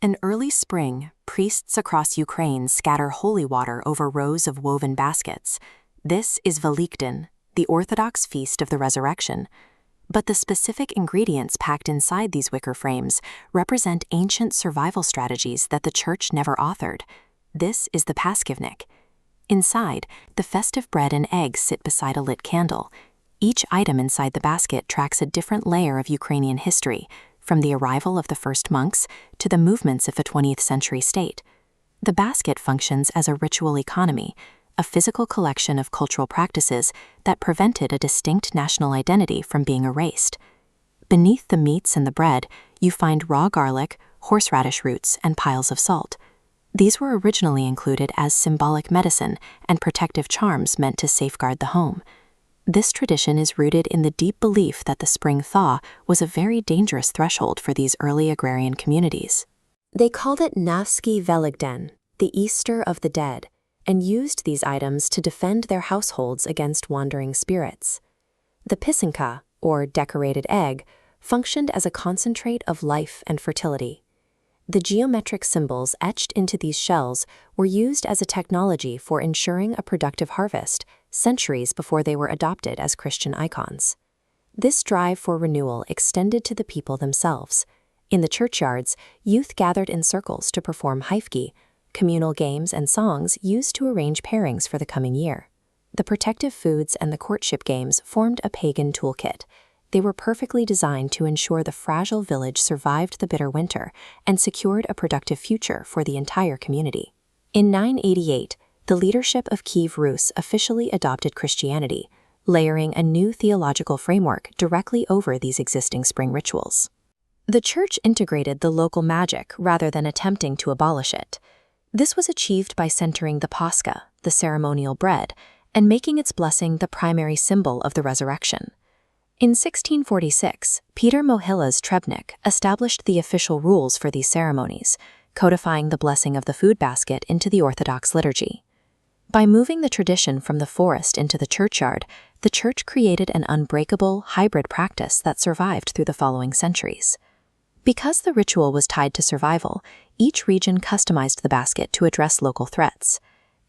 In early spring, priests across Ukraine scatter holy water over rows of woven baskets. This is Velykdyn, the Orthodox feast of the resurrection. But the specific ingredients packed inside these wicker frames represent ancient survival strategies that the Church never authored. This is the Paskivnik. Inside, the festive bread and eggs sit beside a lit candle. Each item inside the basket tracks a different layer of Ukrainian history, from the arrival of the first monks to the movements of a 20th century state. The basket functions as a ritual economy, a physical collection of cultural practices that prevented a distinct national identity from being erased. Beneath the meats and the bread, you find raw garlic, horseradish roots, and piles of salt. These were originally included as symbolic medicine and protective charms meant to safeguard the home. This tradition is rooted in the deep belief that the spring thaw was a very dangerous threshold for these early agrarian communities. They called it Navsky Velykdyn, the Easter of the dead, and used these items to defend their households against wandering spirits. The pisanka, or decorated egg, functioned as a concentrate of life and fertility. The geometric symbols etched into these shells were used as a technology for ensuring a productive harvest, centuries before they were adopted as Christian icons. This drive for renewal extended to the people themselves. In the churchyards, youth gathered in circles to perform haifki, communal games and songs used to arrange pairings for the coming year. The protective foods and the courtship games formed a pagan toolkit. They were perfectly designed to ensure the fragile village survived the bitter winter and secured a productive future for the entire community. In 988, the leadership of Kiev Rus officially adopted Christianity, layering a new theological framework directly over these existing spring rituals. The Church integrated the local magic rather than attempting to abolish it. This was achieved by centering the Pascha, the ceremonial bread, and making its blessing the primary symbol of the resurrection. In 1646, Peter Mohyla's Trebnik established the official rules for these ceremonies, codifying the blessing of the food basket into the Orthodox liturgy. By moving the tradition from the forest into the churchyard, the Church created an unbreakable, hybrid practice that survived through the following centuries. Because the ritual was tied to survival, each region customized the basket to address local threats.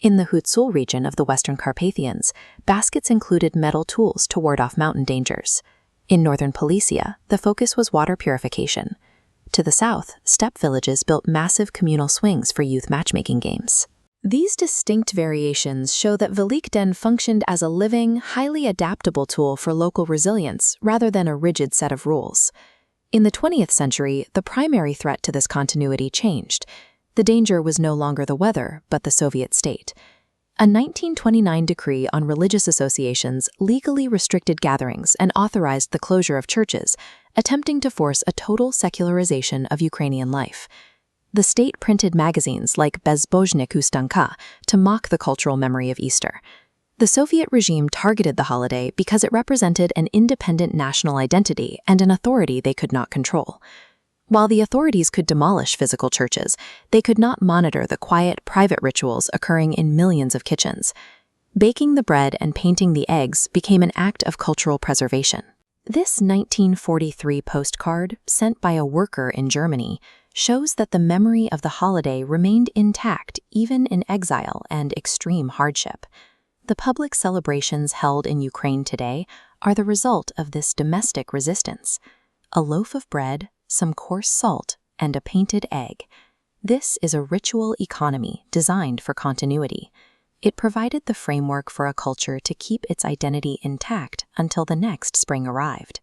In the Hutsul region of the Western Carpathians, baskets included metal tools to ward off mountain dangers. In northern Policia, the focus was water purification. To the south, steppe villages built massive communal swings for youth matchmaking games. These distinct variations show that Velykdyn functioned as a living, highly adaptable tool for local resilience rather than a rigid set of rules. In the 20th century, the primary threat to this continuity changed. The danger was no longer the weather, but the Soviet state. A 1929 decree on religious associations legally restricted gatherings and authorized the closure of churches, attempting to force a total secularization of Ukrainian life. The state printed magazines like Bezbozhnik Ustanka to mock the cultural memory of Easter. The Soviet regime targeted the holiday because it represented an independent national identity and an authority they could not control. While the authorities could demolish physical churches, they could not monitor the quiet, private rituals occurring in millions of kitchens. Baking the bread and painting the eggs became an act of cultural preservation. This 1943 postcard, sent by a worker in Germany, shows that the memory of the holiday remained intact even in exile and extreme hardship. The public celebrations held in Ukraine today are the result of this domestic resistance. A loaf of bread, some coarse salt, and a painted egg. This is a ritual economy designed for continuity. It provided the framework for a culture to keep its identity intact until the next spring arrived.